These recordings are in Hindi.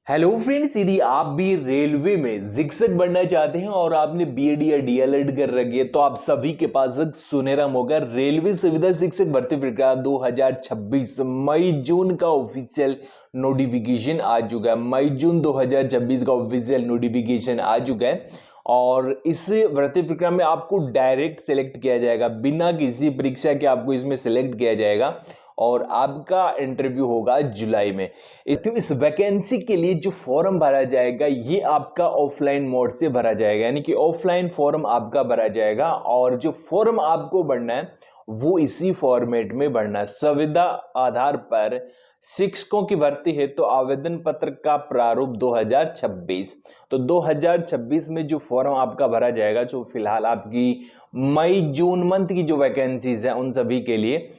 हेलो फ्रेंड्स, यदि आप भी रेलवे में शिक्षक बनना चाहते हैं और आपने बीएड या डीएलएड कर रखी है तो आप सभी के पास एक सुनहरा मौका। रेलवे सुविधा शिक्षक भर्ती प्रक्रिया 2026 मई जून का ऑफिशियल नोटिफिकेशन आ चुका है। मई जून 2026 का ऑफिशियल नोटिफिकेशन आ चुका है और इस भर्ती प्रक्रिया में आपको डायरेक्ट सेलेक्ट किया जाएगा, बिना किसी परीक्षा के आपको इसमें सेलेक्ट किया जाएगा और आपका इंटरव्यू होगा जुलाई में। इस वैकेंसी के लिए जो फॉर्म भरा जाएगा ये आपका ऑफलाइन मोड से भरा जाएगा, यानी कि ऑफलाइन फॉर्म आपका भरा जाएगा और जो फॉर्म आपको भरना है वो इसी फॉर्मेट में भरना है। संविदा आधार पर शिक्षकों की भर्ती है तो आवेदन पत्र का प्रारूप 2026। तो 2026 में जो फॉर्म आपका भरा जाएगा, जो फिलहाल आपकी मई जून मंथ की जो वैकेंसीज है उन सभी के लिए।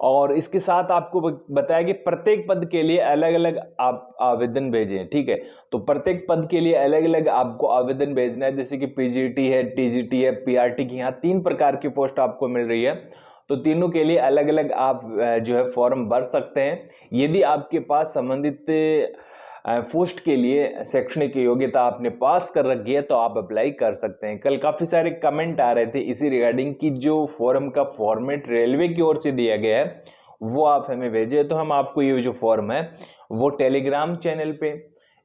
और इसके साथ आपको बताया कि प्रत्येक पद के लिए अलग अलग आप आवेदन भेजें। ठीक है, तो प्रत्येक पद के लिए अलग अलग आपको आवेदन भेजना है, जैसे कि पीजीटी है, टीजीटी है, पीआरटी की यहाँ 3 प्रकार की पोस्ट आपको मिल रही है। तो तीनों के लिए अलग अलग आप जो है फॉर्म भर सकते हैं। यदि आपके पास संबंधित पोस्ट के लिए शैक्षणिक योग्यता आपने पास कर रखी है तो आप अप्लाई कर सकते हैं। कल काफी सारे कमेंट आ रहे थे इसी रिगार्डिंग कि जो फॉर्म का फॉर्मेट रेलवे की ओर से दिया गया है वो आप हमें भेजिए, तो हम आपको ये जो फॉर्म है वो टेलीग्राम चैनल पे,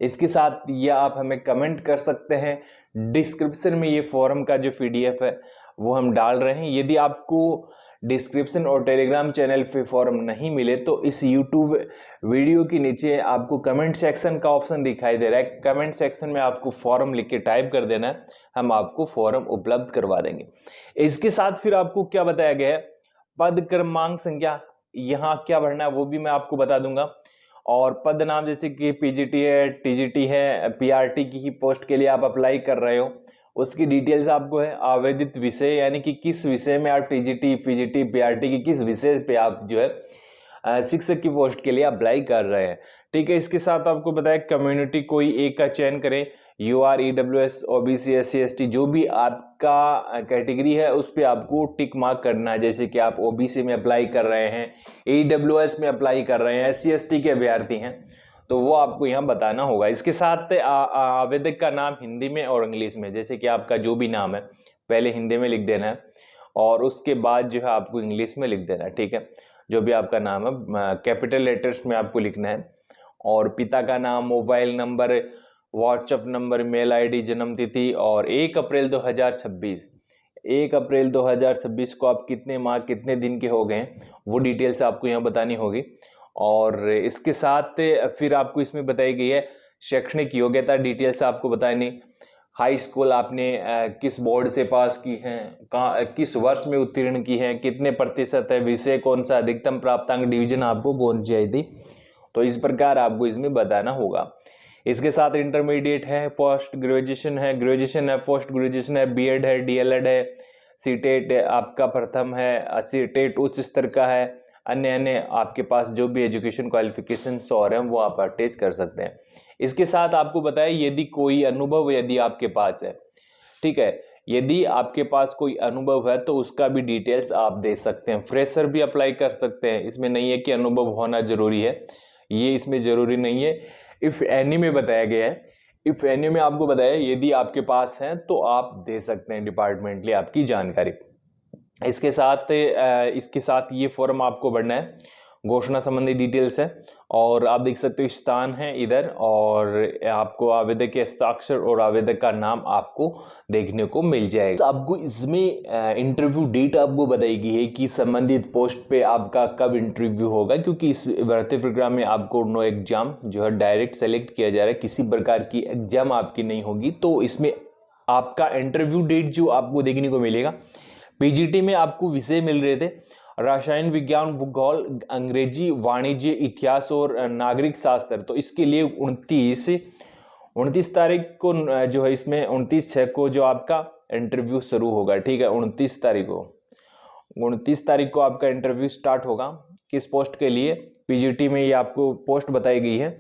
इसके साथ ये आप हमें कमेंट कर सकते हैं। डिस्क्रिप्शन में ये फॉर्म का जो पीडीएफ है वो हम डाल रहे हैं। यदि आपको डिस्क्रिप्शन और टेलीग्राम चैनल पे फॉर्म नहीं मिले तो इस यूट्यूब वीडियो के नीचे आपको कमेंट सेक्शन का ऑप्शन दिखाई दे रहा है। कमेंट सेक्शन में आपको फॉर्म लिख के टाइप कर देना है, हम आपको फॉर्म उपलब्ध करवा देंगे। इसके साथ फिर आपको क्या बताया गया है, पद क्रमांक संख्या यहाँ क्या भरना है वो भी मैं आपको बता दूंगा। और पद नाम जैसे कि पीजीटी है, टीजीटी है, पीआरटी की ही पोस्ट के लिए आप अप्लाई कर रहे हो उसकी डिटेल्स आपको है। आवेदित विषय यानी कि किस विषय में आप टीजीटी, पीजीटी, पीआरटी की किस विषय पे आप जो है शिक्षक की पोस्ट के लिए अप्लाई कर रहे हैं। ठीक है, इसके साथ आपको बताया कम्युनिटी कोई एक का चयन करें, UR, EWS, OBC, SC, ST, जो भी आपका कैटेगरी है उस पर आपको टिक मार्क करना है। जैसे कि आप ओबीसी में अप्लाई कर रहे हैं, ईडब्ल्यूएस में अप्लाई कर रहे हैं, एससी एसटी के अभ्यर्थी हैं तो वो आपको यहाँ बताना होगा। इसके साथ आवेदक का नाम हिंदी में और इंग्लिश में, जैसे कि आपका जो भी नाम है पहले हिंदी में लिख देना है और उसके बाद जो है आपको इंग्लिश में लिख देना है। ठीक है, जो भी आपका नाम है कैपिटल लेटर्स में आपको लिखना है। और पिता का नाम, mobile number, WhatsApp number, mail ID, जन्म तिथि और 1 अप्रैल 2026, 1 अप्रैल 2026 को आप कितने माह कितने दिन के हो गए वो डिटेल्स आपको यहाँ बतानी होगी। और इसके साथ फिर आपको इसमें बताई गई है शैक्षणिक योग्यता डिटेल्स आपको बतानी। हाई स्कूल आपने किस बोर्ड से पास की है, कहाँ किस वर्ष में उत्तीर्ण की है, कितने प्रतिशत है, विषय कौन सा, अधिकतम प्राप्तांक, डिवीजन आपको कौन सी आई थी, तो इस प्रकार आपको इसमें बताना होगा। इसके साथ इंटरमीडिएट है, पोस्ट ग्रेजुएशन है, ग्रेजुएशन है, पोस्ट ग्रेजुएशन है, बीएड है, डीएलएड है, सीटेट आपका प्रथम है, सीटेट उच्च स्तर का है, अन्य अन्य आपके पास जो भी एजुकेशन क्वालिफिकेशन और हैं वो आप अटैच कर सकते हैं। इसके साथ आपको बताया यदि कोई अनुभव यदि आपके पास है, ठीक है, यदि आपके पास कोई अनुभव है तो उसका भी डिटेल्स आप दे सकते हैं। फ्रेशर भी अप्लाई कर सकते हैं, इसमें नहीं है कि अनुभव होना जरूरी है, ये इसमें जरूरी नहीं है। इफ एनी में बताया गया है, इफ एनी में आपको बताया यदि आपके पास है तो आप दे सकते हैं डिपार्टमेंटली आपकी जानकारी। इसके साथ ये फॉर्म आपको भरना है, घोषणा संबंधी डिटेल्स है और आप देख सकते हो स्थान है इधर और आपको आवेदक के हस्ताक्षर और आवेदक का नाम आपको देखने को मिल जाएगा। आपको इसमें इंटरव्यू डेट आपको बताई गई है कि संबंधित पोस्ट पे आपका कब इंटरव्यू होगा, क्योंकि इस भर्ती प्रोग्राम में आपको नो एग्जाम जो है डायरेक्ट सेलेक्ट किया जा रहा है, किसी प्रकार की एग्जाम आपकी नहीं होगी। तो इसमें आपका इंटरव्यू डेट जो आपको देखने को मिलेगा, पीजीटी में आपको विषय मिल रहे थे रसायन विज्ञान, भूगोल, अंग्रेजी, वाणिज्य, इतिहास और नागरिक शास्त्र, तो इसके लिए 29 तारीख को जो है इसमें 29/6 को जो आपका इंटरव्यू शुरू होगा। ठीक है, 29 तारीख को आपका इंटरव्यू स्टार्ट होगा। किस पोस्ट के लिए, पीजीटी में ये आपको पोस्ट बताई गई है।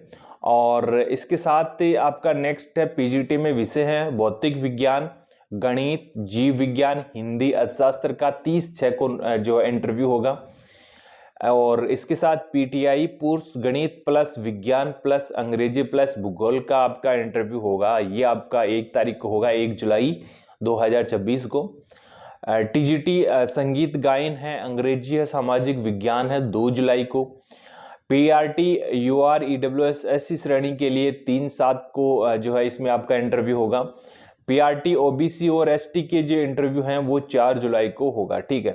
और इसके साथ आपका नेक्स्ट है पीजीटी में विषय है भौतिक विज्ञान, गणित, जीव विज्ञान, हिंदी, अर्थशास्त्र का 30/6 को जो इंटरव्यू होगा। और इसके साथ पीटीआई पुरुष गणित प्लस विज्ञान प्लस अंग्रेजी प्लस भूगोल का आपका इंटरव्यू होगा। ये आपका 1 तारीख को होगा, 1 जुलाई 2026 को। टीजीटी संगीत गायन है, अंग्रेजी है, सामाजिक विज्ञान है 2 जुलाई को। पीआरटी यूआर ईडब्ल्यूएस एससी श्रेणी के लिए 3/7 को जो है इसमें आपका इंटरव्यू होगा। पीआरटी ओबीसी और एसटी के जो इंटरव्यू हैं वो 4 जुलाई को होगा। ठीक है,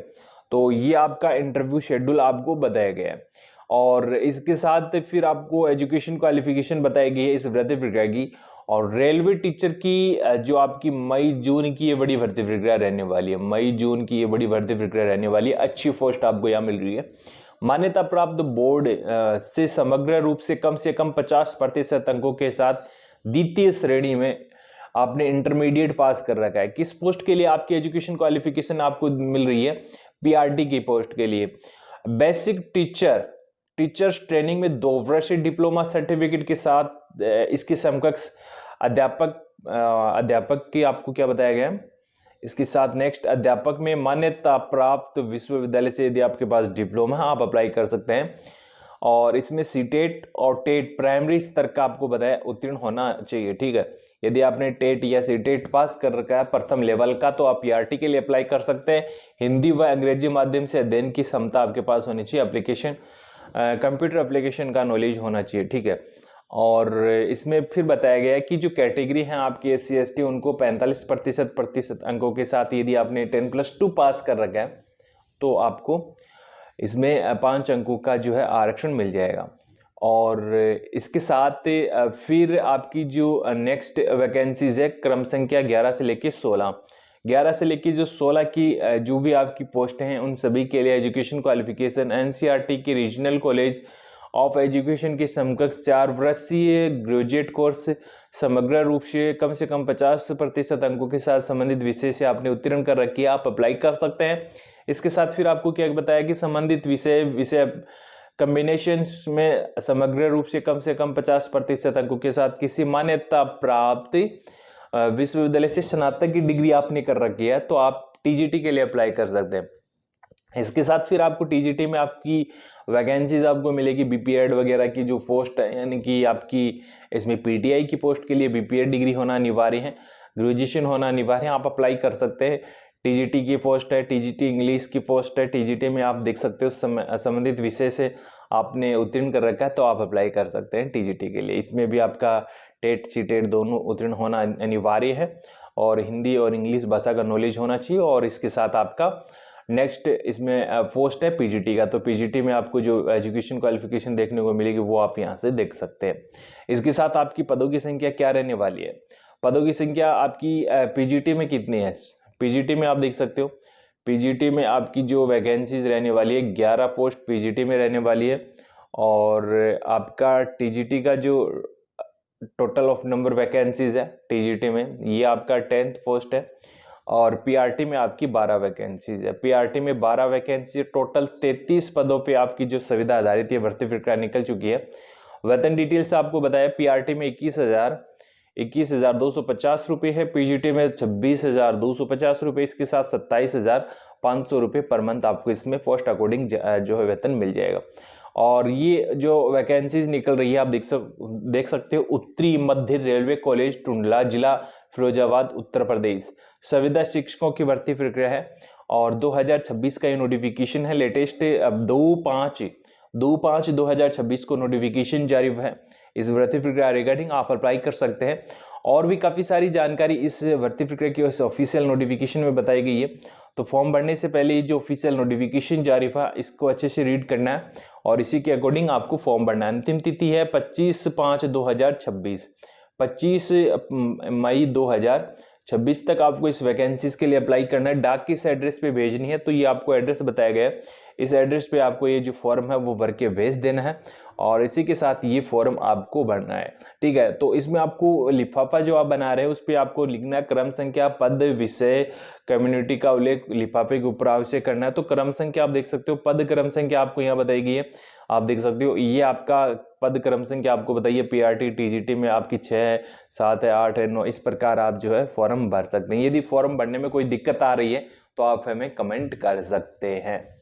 तो ये आपका इंटरव्यू शेड्यूल आपको बताया गया है। और इसके साथ फिर आपको एजुकेशन क्वालिफिकेशन बताई गई है इस भर्ती प्रक्रिया की। और रेलवे टीचर की जो आपकी मई जून की ये बड़ी भर्ती प्रक्रिया रहने वाली है, मई जून की ये बड़ी भर्ती प्रक्रिया रहने वाली है। अच्छी पोस्ट आपको यहाँ मिल रही है। मान्यता प्राप्त बोर्ड से समग्र रूप से कम 50% अंकों के साथ द्वितीय श्रेणी में आपने इंटरमीडिएट पास कर रखा है। किस पोस्ट के लिए आपकी एजुकेशन क्वालिफिकेशन आपको मिल रही है? पीआरटी की पोस्ट के लिए। बेसिक टीचर्स ट्रेनिंग में 2 वर्षीय डिप्लोमा सर्टिफिकेट के साथ इसके समकक्ष अध्यापक की आपको क्या बताया गया है? इसके साथ नेक्स्ट अध्यापक में मान्यता प्राप्त विश्वविद्यालय से यदि आपके पास डिप्लोमा है आप अप्लाई कर सकते हैं। और इसमें सीटेट और टेट प्राइमरी स्तर का आपको बताया उत्तीर्ण होना चाहिए। ठीक है, यदि आपने टेट या सीटेट पास कर रखा है प्रथम लेवल का तो आप पीआरटी के लिए अप्लाई कर सकते हैं। हिंदी व अंग्रेजी माध्यम से अध्ययन की क्षमता आपके पास होनी चाहिए। एप्लीकेशन कंप्यूटर एप्लीकेशन का नॉलेज होना चाहिए। ठीक है, और इसमें फिर बताया गया है कि जो कैटेगरी है आपकी एससी एसटी उनको 45% अंकों के साथ यदि आपने 10+2 पास कर रखा है तो आपको इसमें 5 अंकों का जो है आरक्षण मिल जाएगा। और इसके साथ फिर आपकी जो नेक्स्ट वैकेंसीज है क्रम संख्या 11 से लेके 16 की जो भी आपकी पोस्ट हैं उन सभी के लिए एजुकेशन क्वालिफिकेशन एनसीईआरटी के रीजनल कॉलेज ऑफ एजुकेशन के समकक्ष 4 वर्षीय ग्रेजुएट कोर्स समग्र रूप से कम 50% अंकों के साथ संबंधित विषय से आपने उत्तीर्ण कर रखी है, आप अप्लाई कर सकते हैं। इसके साथ फिर आपको क्या बताया कि संबंधित विषय कॉम्बिनेशंस में समग्र रूप से कम 50% अंकों के साथ किसी मान्यता प्राप्त विश्वविद्यालय से स्नातक की डिग्री आपने कर रखी है तो आप टीजीटी के लिए अप्लाई कर सकते हैं। इसके साथ फिर आपको टीजीटी में आपकी वैकेंसीज आपको मिलेगी बीपीएड वगैरह की जो पोस्ट है, यानी कि आपकी इसमें पीटीआई की पोस्ट के लिए बीपीएड डिग्री होना अनिवार्य है, ग्रेजुएशन होना अनिवार्य है, आप अप्लाई कर सकते हैं। टीजीटी की पोस्ट है, टीजीटी इंग्लिश की पोस्ट है, टीजीटी में आप देख सकते हो संबंधित विषय से आपने उत्तीर्ण कर रखा है तो आप अप्लाई कर सकते हैं टीजीटी के लिए। इसमें भी आपका टेट सीटेट दोनों उत्तीर्ण होना अनिवार्य है और हिंदी और इंग्लिश भाषा का नॉलेज होना चाहिए। और इसके साथ आपका नेक्स्ट इसमें पोस्ट है पीजीटी का, तो पीजीटी में आपको जो एजुकेशन क्वालिफिकेशन देखने को मिलेगी वो आप यहाँ से देख सकते हैं। इसके साथ आपकी पदों की संख्या क्या रहने वाली है? पदों की संख्या आपकी पीजीटी में कितनी है? पीजीटी में आप देख सकते हो, पीजीटी में आपकी जो वैकेंसीज रहने वाली है 11 पोस्ट पीजीटी में रहने वाली है। और आपका टीजीटी का जो टोटल ऑफ नंबर वैकेंसीज है टीजीटी में ये आपका 10th पोस्ट है। और पीआरटी में आपकी 12 वैकेंसीज है। पीआरटी में 12 वैकेंसी, टोटल 33 पदों पे आपकी जो सुविधा आधारित ये भर्ती प्रक्रिया निकल चुकी है। वेतन डिटेल्स आपको बताया, पीआरटी में 21,250 रुपये है, पीजीटी में 26,250 रुपये, इसके साथ 27,500 रुपये पर मंथ आपको इसमें पोस्ट अकॉर्डिंग जो है वेतन मिल जाएगा। और ये जो वैकेंसीज निकल रही है आप देख सकते हो, उत्तरी मध्य रेलवे कॉलेज टुंडला, जिला फिरोजाबाद, उत्तर प्रदेश, संविदा शिक्षकों की भर्ती प्रक्रिया है। और 2026 का ये नोटिफिकेशन है, लेटेस्ट 2/5/2026 को नोटिफिकेशन जारी है इस भर्ती प्रक्रिया रिगार्डिंग, आप अप्लाई कर सकते हैं। और भी काफ़ी सारी जानकारी इस भर्ती प्रक्रिया की ऑफिशियल नोटिफिकेशन में बताई गई है। तो फॉर्म भरने से पहले ये जो ऑफिशियल नोटिफिकेशन जारी हुआ इसको अच्छे से रीड करना है और इसी के अकॉर्डिंग आपको फॉर्म भरना है। अंतिम तिथि है 25/5/2026, 25 मई 2026 तक आपको इस वैकेंसीज के लिए अप्लाई करना है। डाक किस एड्रेस पे भेजनी है तो ये आपको एड्रेस बताया गया है, इस एड्रेस पे आपको ये जो फॉर्म है वो भर के भेज देना है और इसी के साथ ये फॉर्म आपको भरना है। ठीक है, तो इसमें आपको लिफाफा जो आप बना रहे हैं उस पर आपको लिखना है क्रम संख्या, पद, विषय, कम्युनिटी का उल्लेख लिफाफे के ऊपर अवश्य करना है। तो क्रम संख्या आप देख सकते हो, पद क्रम संख्या आपको यहाँ बताई गई है, आप देख सकते हो ये आपका पद क्रम संख्या आपको बताइए। पीआरटी टीजीटी में आपकी 6 है, 7 है, 8 है, 9, इस प्रकार आप जो है फॉर्म भर सकते हैं। यदि फॉर्म भरने में कोई दिक्कत आ रही है तो आप हमें कमेंट कर सकते हैं।